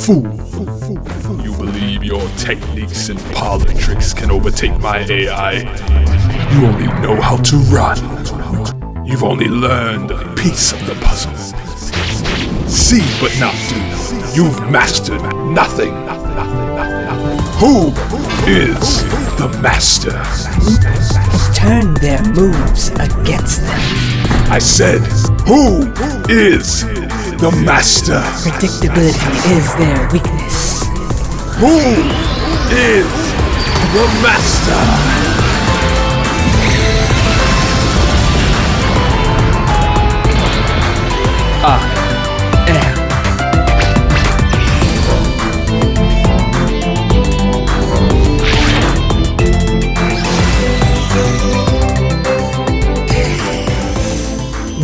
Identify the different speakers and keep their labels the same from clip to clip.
Speaker 1: fool. You believe your techniques and parlor tricks can overtake my AI? You only know how to run. You've only learned a piece of the puzzle. See but not do. You've mastered nothing. Who is the master?
Speaker 2: Turn their moves against them.
Speaker 1: I said, who is the master?
Speaker 2: Predictability is their weakness.
Speaker 1: Who is the master?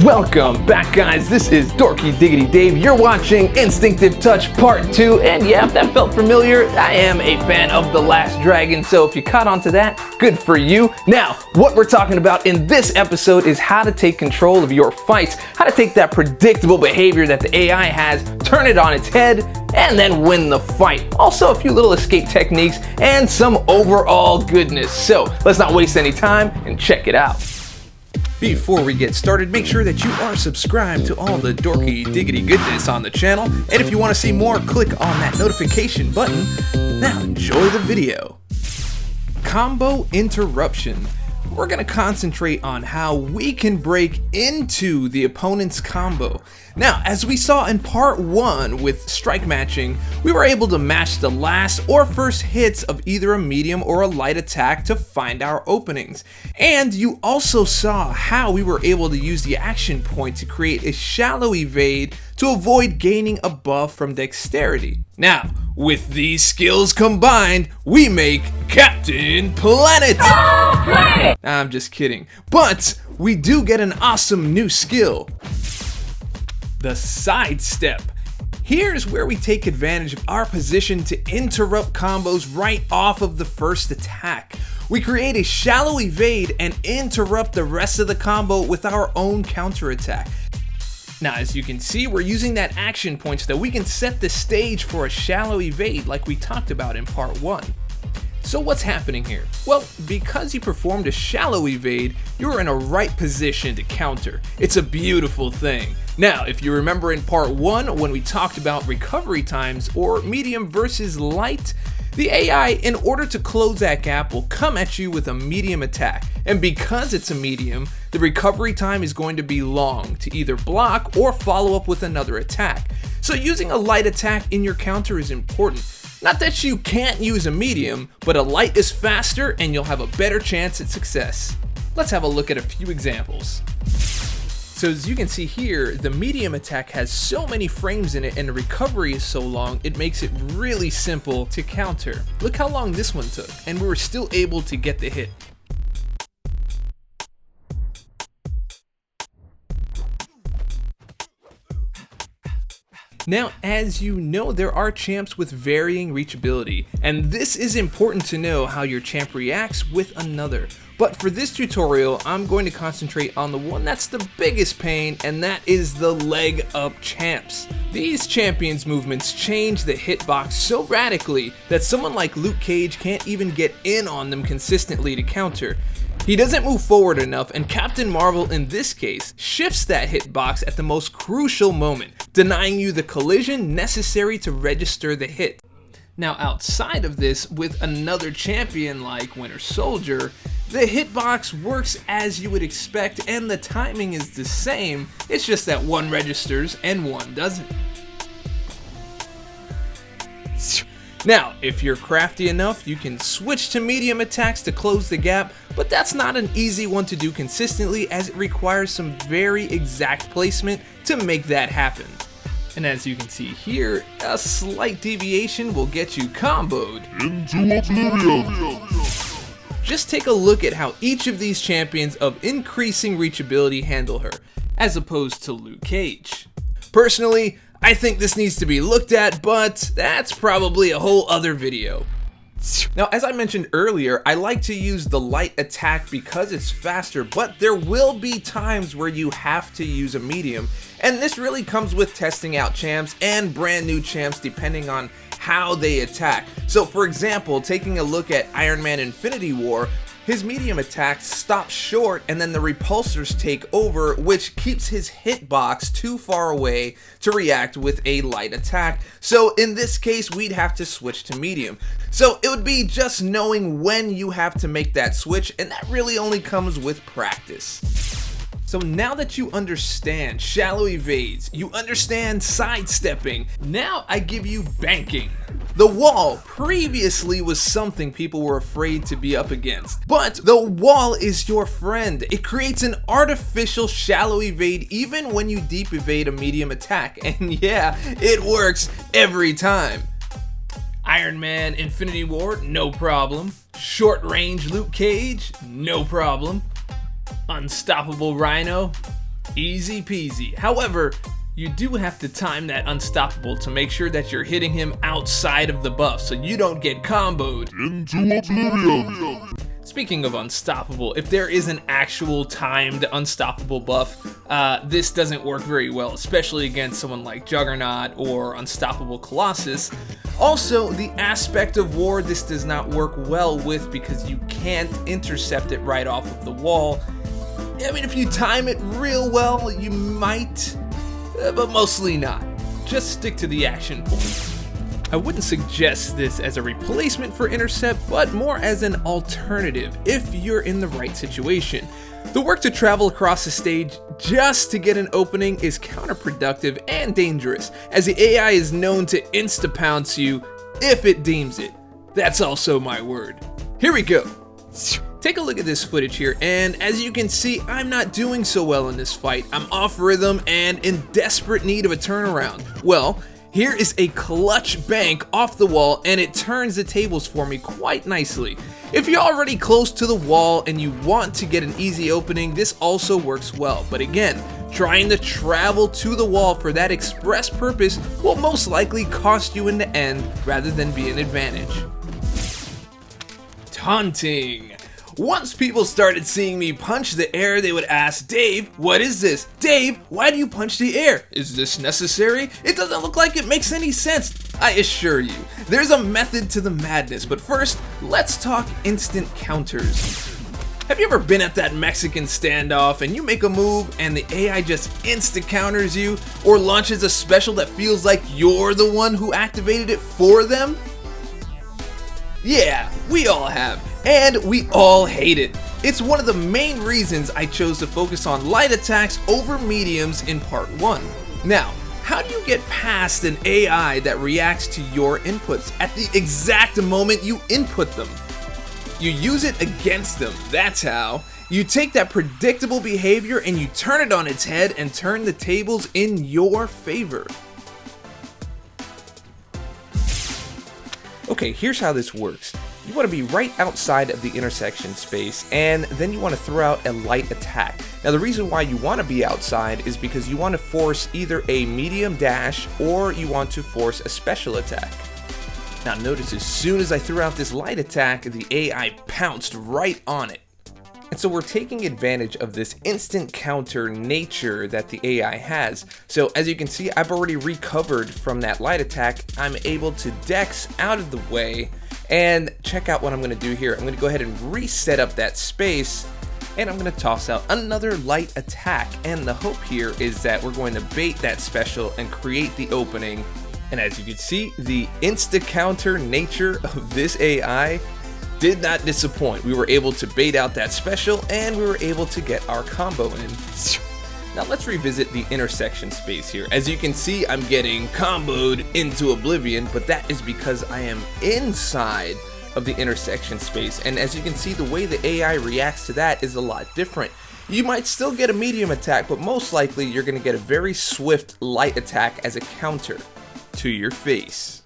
Speaker 3: Welcome back, guys. This is Dorky Diggity Dave. You're watching Instinctive Touch Part 2, and yeah, if that felt familiar, I am a fan of The Last Dragon, so if you caught on to that, good for you. Now, what we're talking about in this episode is how to take control of your fights, how to take that predictable behavior that the AI has, turn it on its head, and then win the fight. Also, a few little escape techniques and some overall goodness. So, let's not waste any time and check it out. Before we get started, make sure that you are subscribed to all the dorky diggity goodness on the channel, and if you want to see more, click on that notification button. Now enjoy the video. Combo interruption. We're going to concentrate on how we can break into the opponent's combo. Now, as we saw in part 1 with strike matching, we were able to match the last or first hits of either a medium or a light attack to find our openings. And you also saw how we were able to use the action point to create a shallow evade to avoid gaining a buff from dexterity. Now, with these skills combined, we make Captain Planet! I'm just kidding. But we do get an awesome new skill. The sidestep. Here's where we take advantage of our position to interrupt combos right off of the first attack. We create a shallow evade and interrupt the rest of the combo with our own counterattack. Now, as you can see, we're using that action point so that we can set the stage for a shallow evade like we talked about in part 1. So what's happening here? Well, because you performed a shallow evade, you're in a right position to counter. It's a beautiful thing. Now, if you remember in part 1 when we talked about recovery times or medium versus light, the AI, in order to close that gap, will come at you with a medium attack. And because it's a medium, the recovery time is going to be long to either block or follow up with another attack. So using a light attack in your counter is important. Not that you can't use a medium, but a light is faster and you'll have a better chance at success. Let's have a look at a few examples. So as you can see here, the medium attack has so many frames in it and the recovery is so long, it makes it really simple to counter. Look how long this one took, and we were still able to get the hit. Now, as you know, there are champs with varying reachability, and this is important to know how your champ reacts with another. But for this tutorial, I'm going to concentrate on the one that's the biggest pain, and that is the leg up champs. These champions' movements change the hitbox so radically that someone like Luke Cage can't even get in on them consistently to counter. He doesn't move forward enough, and Captain Marvel in this case shifts that hitbox at the most crucial moment, denying you the collision necessary to register the hit. Now, outside of this, with another champion like Winter Soldier, the hitbox works as you would expect and the timing is the same, it's just that one registers and one doesn't. Now, if you're crafty enough, you can switch to medium attacks to close the gap, but that's not an easy one to do consistently as it requires some very exact placement to make that happen. And as you can see here, a slight deviation will get you comboed
Speaker 1: Into oblivion.
Speaker 3: Just take a look at how each of these champions of increasing reachability handle her, as opposed to Luke Cage. Personally, I think this needs to be looked at, but that's probably a whole other video. Now, as I mentioned earlier, I like to use the light attack because it's faster, but there will be times where you have to use a medium, and this really comes with testing out champs and brand new champs depending on how they attack. So for example, taking a look at Iron Man Infinity War, his medium attacks stop short and then the repulsors take over, which keeps his hitbox too far away to react with a light attack. So in this case, we'd have to switch to medium. So it would be just knowing when you have to make that switch, and that really only comes with practice. So now that you understand shallow evades, you understand sidestepping, now I give you banking. The wall previously was something people were afraid to be up against, but the wall is your friend. It creates an artificial shallow evade even when you deep evade a medium attack, and yeah, it works every time. Iron Man Infinity War, no problem. Short range Luke Cage, no problem. Unstoppable Rhino, easy peasy. However, you do have to time that unstoppable to make sure that you're hitting him outside of the buff so you don't get comboed
Speaker 1: Into oblivion.
Speaker 3: Speaking of unstoppable, if there is an actual timed unstoppable buff, this doesn't work very well, especially against someone like Juggernaut or Unstoppable Colossus. Also, the aspect of war this does not work well with because you can't intercept it right off of the wall. I mean, if you time it real well, you might, but mostly not. Just stick to the action point. I wouldn't suggest this as a replacement for intercept, but more as an alternative if you're in the right situation. The work to travel across the stage just to get an opening is counterproductive and dangerous, as the AI is known to insta-pounce you if it deems it. That's also my word. Here we go. Take a look at this footage here, and as you can see, I'm not doing so well in this fight. I'm off rhythm and in desperate need of a turnaround. Well, here is a clutch bank off the wall, and it turns the tables for me quite nicely. If you're already close to the wall and you want to get an easy opening, this also works well. But again, trying to travel to the wall for that express purpose will most likely cost you in the end rather than be an advantage. Taunting. Once people started seeing me punch the air, they would ask, "Dave, what is this? Dave, why do you punch the air? Is this necessary? It doesn't look like it makes any sense." I assure you, there's a method to the madness, but first, let's talk instant counters. Have you ever been at that Mexican standoff and you make a move and the AI just insta counters you, or launches a special that feels like you're the one who activated it for them? Yeah, we all have. And we all hate it. It's one of the main reasons I chose to focus on light attacks over mediums in part 1. Now, how do you get past an AI that reacts to your inputs at the exact moment you input them? You use it against them, that's how. You take that predictable behavior and you turn it on its head and turn the tables in your favor. Okay, here's how this works. You want to be right outside of the intersection space, and then you want to throw out a light attack. Now the reason why you want to be outside is because you want to force either a medium dash or you want to force a special attack. Now notice as soon as I threw out this light attack, the AI pounced right on it. And so we're taking advantage of this instant counter nature that the AI has. So as you can see, I've already recovered from that light attack. I'm able to dex out of the way, and check out what I'm going to do here. I'm going to go ahead and reset up that space, and I'm going to toss out another light attack. And the hope here is that we're going to bait that special and create the opening. And as you can see, the insta-counter nature of this AI did not disappoint. We were able to bait out that special, and we were able to get our combo in. Now let's revisit the intersection space here. As you can see, I'm getting comboed into oblivion, but that is because I am inside of the intersection space. And as you can see, the way the AI reacts to that is a lot different. You might still get a medium attack, but most likely you're going to get a very swift light attack as a counter to your face.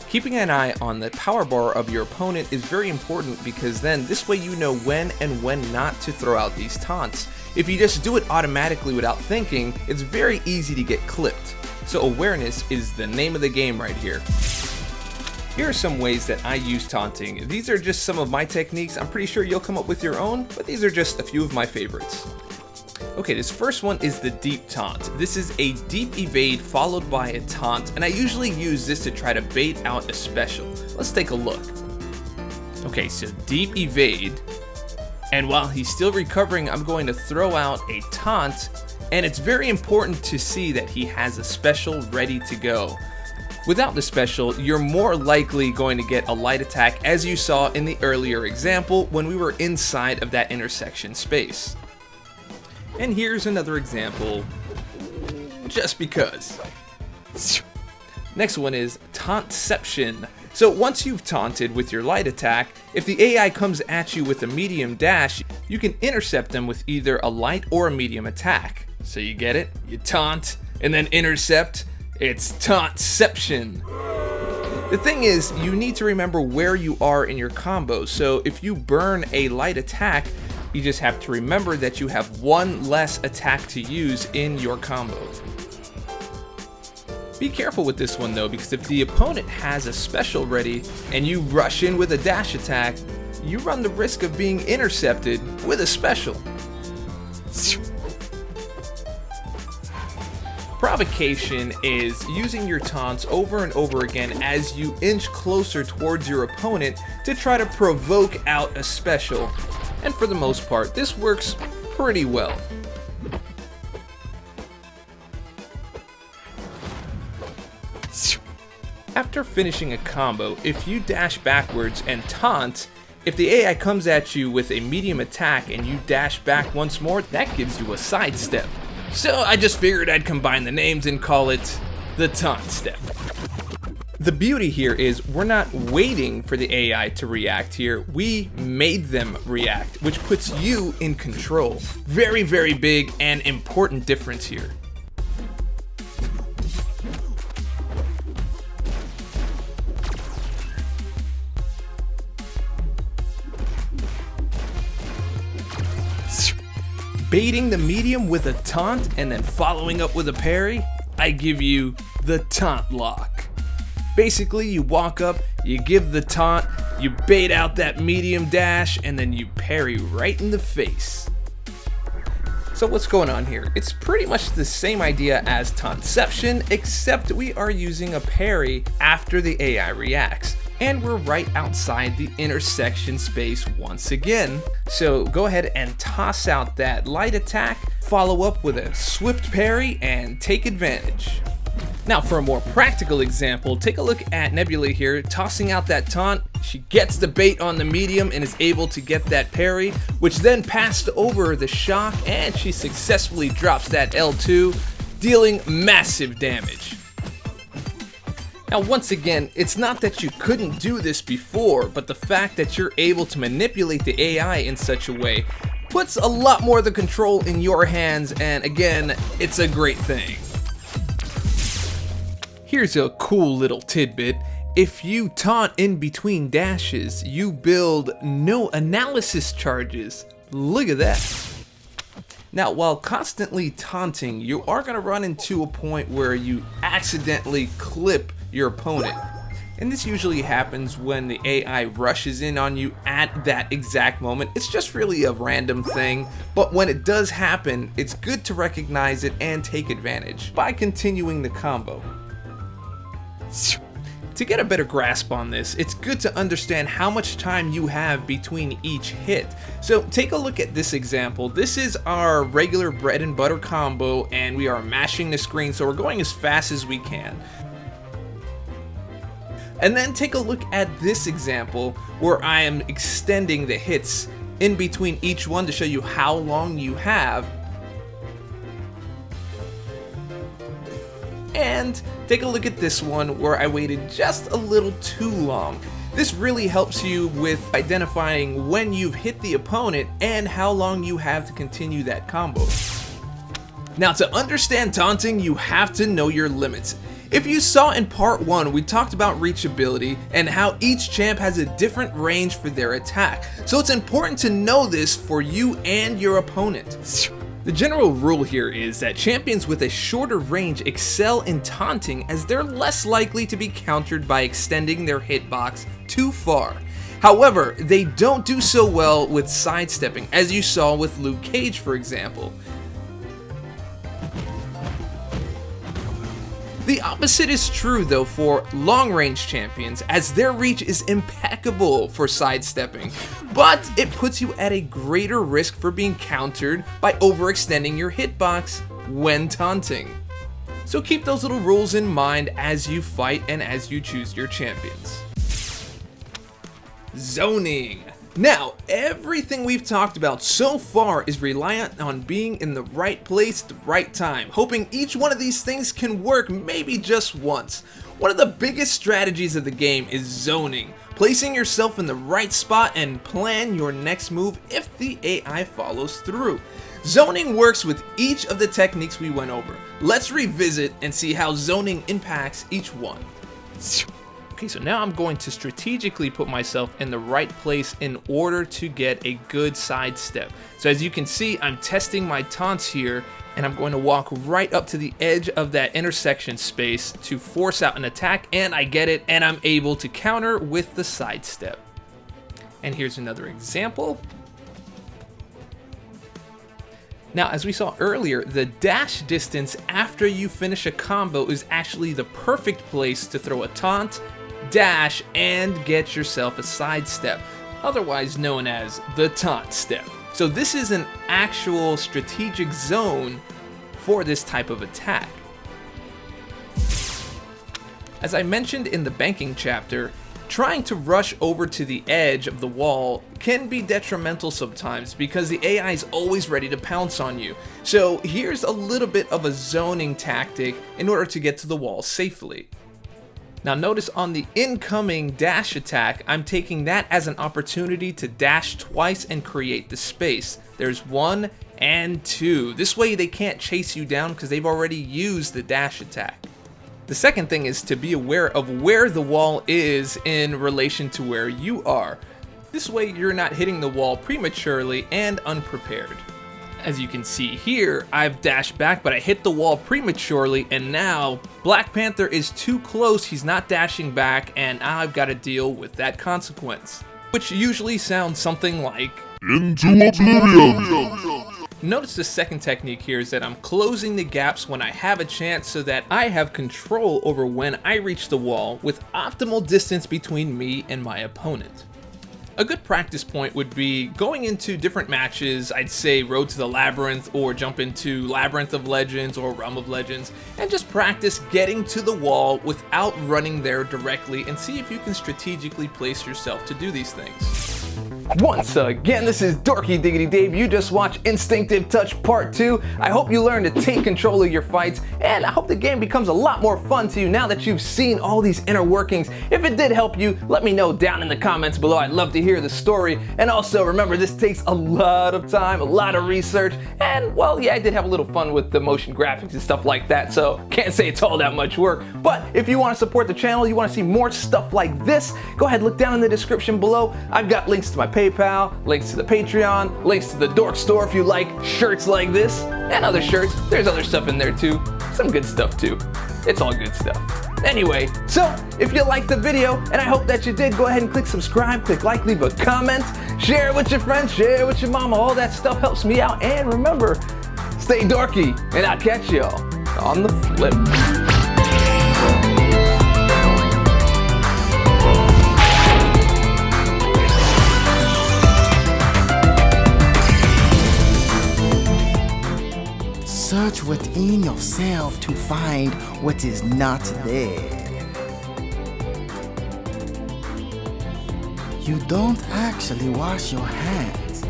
Speaker 3: Keeping an eye on the power bar of your opponent is very important, because then this way you know when and when not to throw out these taunts. If you just do it automatically without thinking, it's very easy to get clipped. So awareness is the name of the game right here. Here are some ways that I use taunting. These are just some of my techniques. I'm pretty sure you'll come up with your own, but these are just a few of my favorites. Okay, this first one is the deep taunt. This is a deep evade followed by a taunt, and I usually use this to try to bait out a special. Let's take a look. Okay, so deep evade, and while he's still recovering, I'm going to throw out a taunt, and it's very important to see that he has a special ready to go. Without the special, you're more likely going to get a light attack, as you saw in the earlier example when we were inside of that intersection space. And here's another example, just because. Next one is tauntception. So once you've taunted with your light attack, if the AI comes at you with a medium dash, you can intercept them with either a light or a medium attack. So you get it? You taunt and then intercept. It's tauntception. The thing is, you need to remember where you are in your combo. So if you burn a light attack, you just have to remember that you have one less attack to use in your combo. Be careful with this one though, because if the opponent has a special ready and you rush in with a dash attack, you run the risk of being intercepted with a special. Provocation is using your taunts over and over again as you inch closer towards your opponent to try to provoke out a special. And for the most part, this works pretty well. After finishing a combo, if you dash backwards and taunt, if the AI comes at you with a medium attack and you dash back once more, that gives you a sidestep. So I just figured I'd combine the names and call it the taunt step. The beauty here is we're not waiting for the AI to react here, we made them react, which puts you in control. Very, very big and important difference here. Baiting the medium with a taunt and then following up with a parry, I give you the taunt lock. Basically, you walk up, you give the taunt, you bait out that medium dash, and then you parry right in the face. So what's going on here? It's pretty much the same idea as tauntception, except we are using a parry after the AI reacts. And we're right outside the intersection space once again. So go ahead and toss out that light attack, follow up with a swift parry, and take advantage. Now for a more practical example, take a look at Nebula here, tossing out that taunt. She gets the bait on the medium and is able to get that parry, which then passed over the shock, and she successfully drops that L2, dealing massive damage. Now once again, it's not that you couldn't do this before, but the fact that you're able to manipulate the AI in such a way puts a lot more of the control in your hands, and again, it's a great thing. Here's a cool little tidbit. If you taunt in between dashes, you build no analysis charges. Look at that. Now, while constantly taunting, you are going to run into a point where you accidentally clip your opponent. And this usually happens when the AI rushes in on you at that exact moment. It's just really a random thing, but when it does happen, it's good to recognize it and take advantage by continuing the combo. To get a better grasp on this, it's good to understand how much time you have between each hit. So take a look at this example. This is our regular bread and butter combo, and we are mashing the screen, so we're going as fast as we can. And then take a look at this example where I am extending the hits in between each one to show you how long you have. And take a look at this one where I waited just a little too long. This really helps you with identifying when you've hit the opponent and how long you have to continue that combo. Now, to understand taunting, you have to know your limits. If you saw in part 1, we talked about reachability and how each champ has a different range for their attack. So it's important to know this for you and your opponent. The general rule here is that champions with a shorter range excel in taunting, as they're less likely to be countered by extending their hitbox too far. However, they don't do so well with sidestepping, as you saw with Luke Cage, for example. The opposite is true though for long-range champions, as their reach is impeccable for sidestepping, but it puts you at a greater risk for being countered by overextending your hitbox when taunting. So keep those little rules in mind as you fight and as you choose your champions. Zoning. Now, everything we've talked about so far is reliant on being in the right place at the right time, hoping each one of these things can work maybe just once. One of the biggest strategies of the game is zoning, placing yourself in the right spot and plan your next move if the AI follows through. Zoning works with each of the techniques we went over. Let's revisit and see how zoning impacts each one. Okay, so now I'm going to strategically put myself in the right place in order to get a good sidestep. So as you can see, I'm testing my taunts here, and I'm going to walk right up to the edge of that intersection space to force out an attack, and I get it, and I'm able to counter with the sidestep. And here's another example. Now, as we saw earlier, the dash distance after you finish a combo is actually the perfect place to throw a taunt, dash, and get yourself a sidestep, otherwise known as the taunt step. So this is an actual strategic zone for this type of attack. As I mentioned in the banking chapter, trying to rush over to the edge of the wall can be detrimental sometimes because the AI is always ready to pounce on you. So here's a little bit of a zoning tactic in order to get to the wall safely. Now notice on the incoming dash attack, I'm taking that as an opportunity to dash twice and create the space. There's 1 and 2. This way they can't chase you down because they've already used the dash attack. The second thing is to be aware of where the wall is in relation to where you are. This way you're not hitting the wall prematurely and unprepared. As you can see here, I've dashed back, but I hit the wall prematurely, and now Black Panther is too close, he's not dashing back, and I've got to deal with that consequence. Which usually sounds something like,
Speaker 1: Into oblivion!
Speaker 3: Notice the second technique here is that I'm closing the gaps when I have a chance so that I have control over when I reach the wall with optimal distance between me and my opponent. A good practice point would be going into different matches, I'd say Road to the Labyrinth or jump into Labyrinth of Legends or Realm of Legends, and just practice getting to the wall without running there directly and see if you can strategically place yourself to do these things. Once again, this is Dorky Diggity Dave. You just watched Instinctive Touch Part 2. I hope you learn to take control of your fights, and I hope the game becomes a lot more fun to you now that you've seen all these inner workings. If it did help you, let me know down in the comments below. I'd love to hear the story. And also remember, this takes a lot of time, a lot of research, and well, yeah, I did have a little fun with the motion graphics and stuff like that, so can't say it's all that much work. But if you want to support the channel, you want to see more stuff like this, go ahead, look down in the description below. I've got links to my PayPal, links to the Patreon, links to the Dork store if you like shirts like this, and other shirts. There's other stuff in there too, some good stuff too. It's all good stuff. Anyway, so if you liked the video, and I hope that you did, go ahead and click subscribe, click like, leave a comment, share it with your friends, share it with your mama, all that stuff helps me out. And remember, stay dorky, and I'll catch y'all on the flip.
Speaker 4: Search within yourself to find what is not there. You don't actually wash your hands,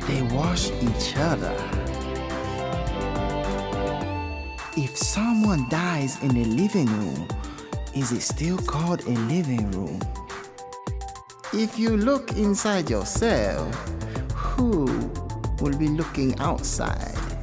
Speaker 4: they wash each other. If someone dies in a living room, is it still called a living room? If you look inside yourself, who will be looking outside?